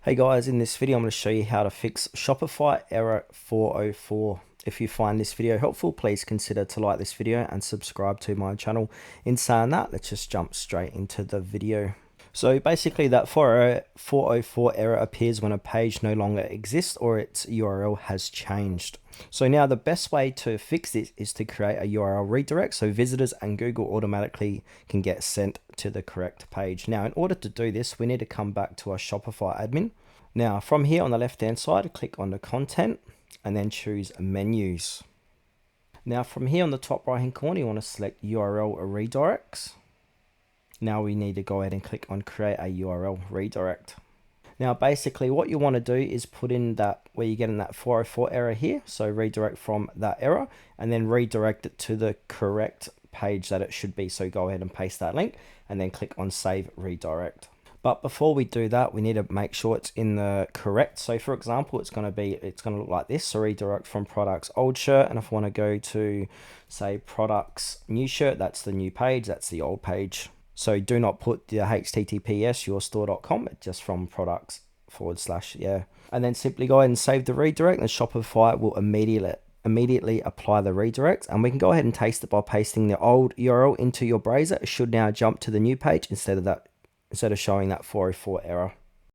Hey guys, in this video I'm going to show you how to fix Shopify error 404. If you find this video helpful, please consider to like this video and subscribe to my channel. In saying that, let's just jump straight into the video. So basically that 404 error appears when a page no longer exists or its URL has changed. So now the best way to fix this is to create a URL redirect so visitors and Google automatically can get sent to the correct page. Now in order to do this, we need to come back to our Shopify admin. Now from here on the left hand side, click on the content and then choose menus. Now from here on the top right hand corner, you want to select URL redirects. Now we need to go ahead and click on create a URL redirect. Now basically what you want to do is put in that where you're getting that 404 error here. So redirect from that error and then redirect it to the correct page that it should be. So go ahead and paste that link and then click on save redirect. But before we do that, we need to make sure it's in the correct. So for example, it's going to look like this. So redirect from products old shirt. And if I want to go to say products new shirt, that's the new page. That's the old page. So do not put the HTTPS yourstore.com, just from products / yeah. And then simply go ahead and save the redirect and Shopify will immediately apply the redirect. And we can go ahead and taste it by pasting the old URL into your browser. It should now jump to the new page instead of showing that 404 error.